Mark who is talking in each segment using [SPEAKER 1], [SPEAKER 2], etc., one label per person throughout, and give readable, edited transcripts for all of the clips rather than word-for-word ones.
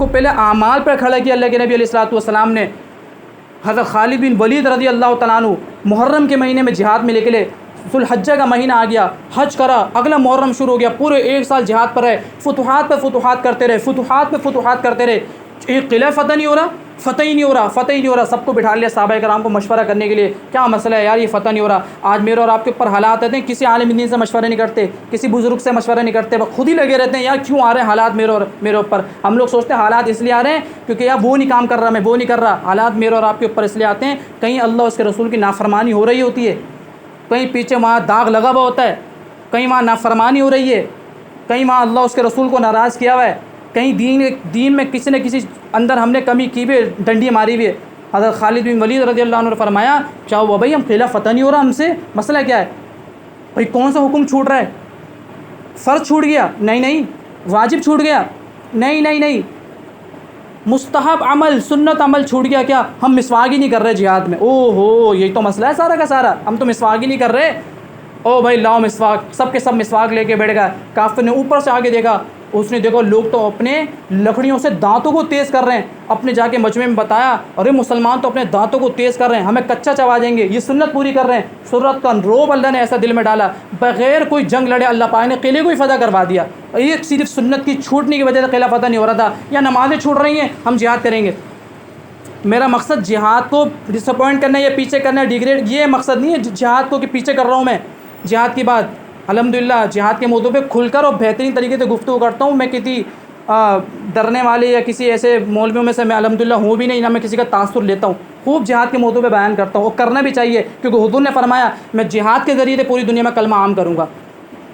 [SPEAKER 1] को पहले आमाल पर खड़ा किया अल्लाह के नबी अलैहिस्सलातु वस्सलाम ने। हज़रत खालिद बिन वलीद रज़ी अल्लाह तआला अन्हु मुहर्रम के महीने में जिहाद में निकले, ज़ुल्हज्जा का महीना आ गया, हज करा, अगला मुहर्रम शुरू हो गया, पूरे एक साल जिहाद पर रहे, फुतुहात पे फुतुहात करते रहे, फुतुहात पे फुतुहात करते रहे। एक किला फ़तह नहीं हो रहा, फ़तह ही नहीं हो रहा, फ़तह ही नहीं हो रहा। सबको बिठा लिया सहाबा कराम को मशवरा करने के लिए, क्या मसला है यार, ये फ़तह नहीं हो रहा। आज मेरे और आपके ऊपर हालात आते हैं, किसी आलिम दीन से मशवरा नहीं करते, किसी बुज़ुर्ग से मशवरा नहीं करते, वो खुद ही लगे रहते हैं यार क्यों आ रहे हैं हालात मेरे ऊपर। हम लोग सोचते हैं हालात इसलिए आ रहे हैं क्योंकि यार वो नहीं काम कर रहा, मैं वो नहीं कर रहा। हालात मेरे और आपके ऊपर इसलिए आते हैं कहीं अल्लाह उसके रसूल की नाफरमानी हो रही होती है, कहीं पीछे वहाँ दाग लगा हुआ होता है, कहीं वहाँ नाफरमानी हो रही है, कहीं वहाँ अल्लाह उसके रसूल को नाराज़ किया हुआ है, कहीं दीन में किसी न किसी अंदर हमने कमी की भी, डंडी मारी हुई है। हज़रत खालिद बिन वलीद रज़ी अल्लाह अन्हु ने फरमाया क्या हुआ भाई, हम किला फ़तह नहीं हो रहा हमसे, मसला क्या है भाई, कौन सा हुक्म छूट रहा है, फ़र्ज़ छूट गया, नहीं, वाजिब छूट गया, नहीं, मुस्तहब अमल, सुन्नत अमल छूट गया क्या, हम मिसवाक ही नहीं कर रहे जिहाद में। ओहो, यही तो मसला है सारा का सारा, हम तो मिसवाक ही नहीं कर रहे। ओ भाई लाओ मिसवाक, सब के सब मिसवाक लेके बैठ गए। काफिर ने ऊपर से आगे देखा, उसने देखो लोग तो अपने लकड़ियों से दांतों को तेज़ कर रहे हैं। अपने जाके मजमे में बताया, अरे मुसलमान तो अपने दांतों को तेज़ कर रहे हैं, हमें कच्चा चबा देंगे, ये सुन्नत पूरी कर रहे हैं। सुन्नत का रोब अल्लाह ने ऐसा दिल में डाला, बग़ैर कोई जंग लड़े अल्लाह पाक ने किले को ही फ़तह करवा दिया। एक सिर्फ सुन्नत की छूटने की वजह से किला फ़तह नहीं हो रहा था, या नमाज़ें छूट रही हैं हम जिहाद करेंगे। मेरा मकसद जिहाद को डिसअपॉइंट करना है या पीछे करना है, डिग्रेड, ये मकसद नहीं है जिहाद को कि पीछे कर रहा हूँ मैं। जिहाद की बात अल्हम्दुलिल्लाह जिहाद के मौजू पे खुलकर और बेहतरीन तरीके से गुफ्तगू करता हूँ। मैं किसी डरने वाले या किसी ऐसे मौलवियों में से मैं अल्हम्दुलिल्लाह हूँ भी नहीं, ना मैं किसी का तासुर लेता हूँ। खूब जिहाद के मौजू पे बयान करता हूँ और करना भी चाहिए, क्योंकि हुज़ूर ने फरमाया मैं जिहाद के ज़रिए पूरी दुनिया में कलमा आम करूँगा।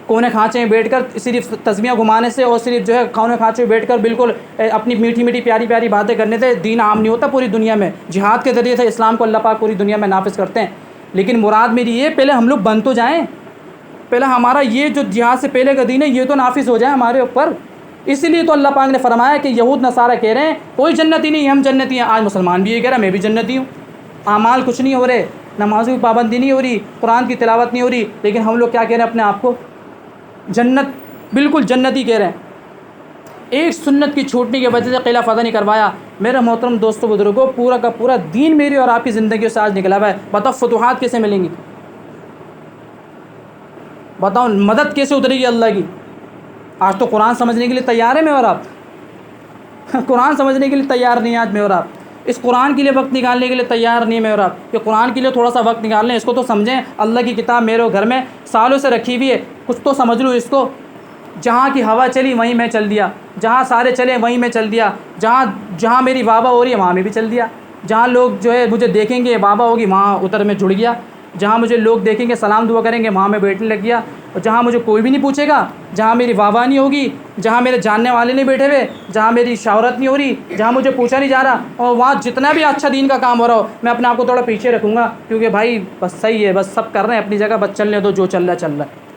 [SPEAKER 1] कोने खाँचे में बैठकर सिर्फ तस्बीहां घुमाने से और सिर्फ जो है कोने खाँचे में बैठकर बिल्कुल अपनी मीठी मीठी प्यारी प्यारी बातें करने से दीन आम नहीं होता पूरी दुनिया में। जिहाद के ज़रिए से इस्लाम को अल्लाह पाक पूरी दुनिया में नाफिज करते हैं। लेकिन मुराद मेरी ये, पहले हम लोग बन तो जाएँ, पहले हमारा ये जो जिहाद से पहले का दीन है ये तो नाफिज हो जाए हमारे ऊपर। इसीलिए तो अल्लाह पाक ने फरमाया कि यहूद नसारा कह रहे हैं कोई जन्नती नहीं, हम जन्नती हैं। आज मुसलमान भी ये कह रहा है मैं भी जन्नती हूँ। आमाल कुछ नहीं हो रहे, नमाज़ों की पाबंदी नहीं हो रही, कुरान की तिलावत नहीं हो रही, लेकिन हम लोग क्या कह रहे हैं अपने आप को जन्नत, बिल्कुल जन्नती कह रहे हैं। एक सुन्नत की छूटने की वजह से किला फ़तह नहीं करवाया। मेरे मोहतरम दोस्तों बुजुर्गों, पूरा का पूरा दीन मेरी और आपकी ज़िंदगी से आज निकला हुआ है। बताओ फतुहात कैसे मिलेंगी, बताओ मदद कैसे उतरेगी अल्लाह की। आज तो कुरान समझने के लिए तैयार है मैं और आप कुरान समझने के लिए तैयार नहीं है आज मैं और आप। इस कुरान के लिए वक्त निकालने के लिए तैयार नहीं है मैं और आप। ये कुरान के लिए थोड़ा सा वक्त निकाल लें, इसको तो समझें। अल्लाह की किताब मेरे घर में सालों से रखी हुई है, कुछ तो समझ लो इसको। जहाँ की हवा चली वहीं मैं चल दिया, जहाँ सारे चले वहीं मैं चल दिया, जहाँ मेरी वाहवा हो रही है वहाँ मैं भी चल दिया, जहाँ लोग जो है मुझे देखेंगे वाहवा होगी वहाँ उतर में जुड़ गया, जहाँ मुझे लोग देखेंगे सलाम दुआ करेंगे वहाँ मैं बैठने लग गया, और जहाँ मुझे कोई भी नहीं पूछेगा, जहाँ मेरी वाहवा नहीं होगी, जहाँ मेरे जानने वाले नहीं बैठे हुए, जहाँ मेरी शहरत नहीं हो रही, जहाँ मुझे पूछा नहीं जा रहा, और वहाँ जितना भी अच्छा दीन का काम हो रहा हो मैं अपने आप को थोड़ा पीछे रखूँगा, क्योंकि भाई बस सही है, बस सब कर रहे हैं अपनी जगह, बस चलने दो, जो चल रहा है चल रहा है।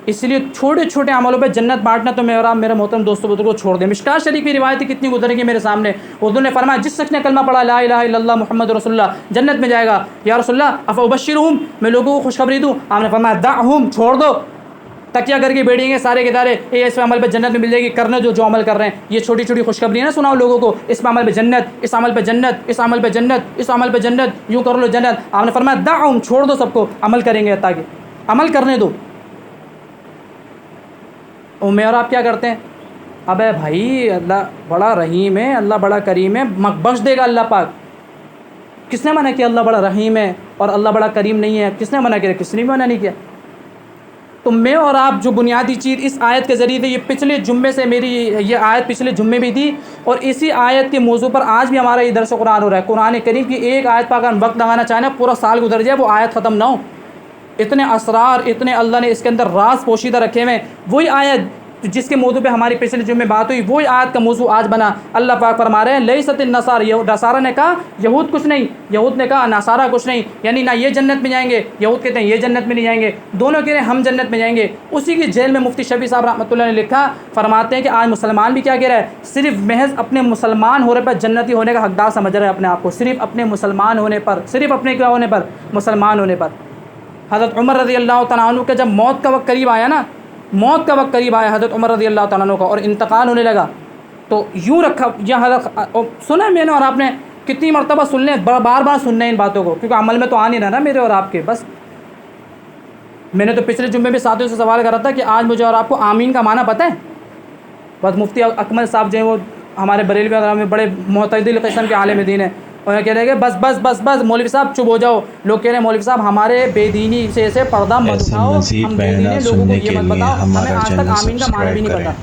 [SPEAKER 1] इसलिए छोटे छोटे अमलों पे जन्नत बांटना तो मैं और आप मेरे मोहतरम दोस्तों बुजुर्गों को छोड़ दें। मिशकात शरीफ की रिवायत कितनी गुजरेंगी मेरे सामने। हुज़ूर ने फरमाया जिस शख्स ने कलमा पढ़ा ला इलाहा इल्लल्लाह मुहम्मद रसूलुल्लाह जन्नत में जाएगा। या रसूलुल्लाह अफ़उबश्शिरुहुम, मैं लोगों को खुशखबरी दूँ। आपने फरमाया दअहुम, छोड़ दो, तकिया करके बैठेंगे सारे के सारे, ये इस अमल पे जन्नत में मिल जाएगी, करने जो अमल कर रहे हैं। ये छोटी छोटी खुशखबरी ना सुनाओ लोगों को, इस अमल पे जन्नत, इस अमल पे जन्नत, इस अमल पे जन्नत, इस अमल पे जन्नत, यूँ कर लो जन्नत। आपने फरमाया दअहुम, छोड़ दो सबको, अमल करेंगे ताकि अमल करने दो। और मैं और आप क्या करते हैं, अबे भाई अल्लाह बड़ा रहीम है, अल्लाह बड़ा करीम है, बख्श देगा अल्लाह पाक। किसने मना किया अल्लाह बड़ा रहीम है और अल्लाह बड़ा करीम नहीं है? किसने मना किया? किसने भी मना नहीं किया। तो मैं और आप जो बुनियादी चीज़ इस आयत के ज़रिए, ये पिछले जुम्मे से मेरी ये आयत पिछले जुम्मे भी थी, और इसी आयत के मौजू पर आज भी हमारा ये दर्स कुरान हो रहा है। कुरान करीम की एक आयत पर अगर वक्त लगाना चाहें ना, पूरा साल गुजर जाए वो आयत ख़त्म ना हो। इतने असरार, इतने अल्लाह ने इसके अंदर राज पोशीदा रखे हुए। वही आयत जिसके मौजू पे हमारी पिछले जुम्मे बात हुई, वही आयत का मौजू आज बना। अल्लाह पाक फरमा रहे हैं लैसतिन नसार, नसारा ने कहा यहूद कुछ नहीं, यहूद ने कहा नसारा कुछ नहीं, यानी ना ये जन्नत में जाएंगे, यहूद कहते हैं ये जन्नत में नहीं जाएंगे, दोनों कह रहे हैं हम जन्नत में जाएंगे। उसी की जेल में मुफ्ती शफी साहब रहमतुल्लाह ने लिखा, फरमाते हैं कि आज मुसलमान भी क्या कह रहा है, सिर्फ महज अपने मुसलमान होने पर जन्नती होने का हकदार समझ रहे हैं अपने आप को, सिर्फ अपने मुसलमान होने पर, सिर्फ अपने क्या होने पर, मुसलमान होने पर। हज़रत उमर रज़ी अल्लाह तआला अन्हु का जब मौत का वक्त करीब आया ना, मौत का वक्त करीब आया हज़रत उमर रज़ी अल्लाह तआला अन्हु का, और इंतकाल होने लगा, तो यूँ रखा यहाँ सुना है मैंने और आपने कितनी मरतबा सुन लें, बार बार सुनना है इन बातों को, क्योंकि अमल में तो आ नहीं रहा ना मेरे और आपके। बस मैंने तो पिछले जुम्मे में साथियों से सवाल करा था कि आज मुझे और आपको आमीन का माना पता है? बस मुफ्ती अकमल साहब जो हैं वो हमारे बरेलवी वगैरह में बड़े मोतदिल किस्म के आलिम दीन है, और कह रहे हैं बस बस बस बस मौलवी साहब चुप हो जाओ। लोग कह रहे हैं मौलवी साहब हमारे बेदीनी से पर्दा मत उठाओ, हम बेदीनी लोगों को ये मत बताओ, हमें आज तक आमीन का माना भी नहीं पता।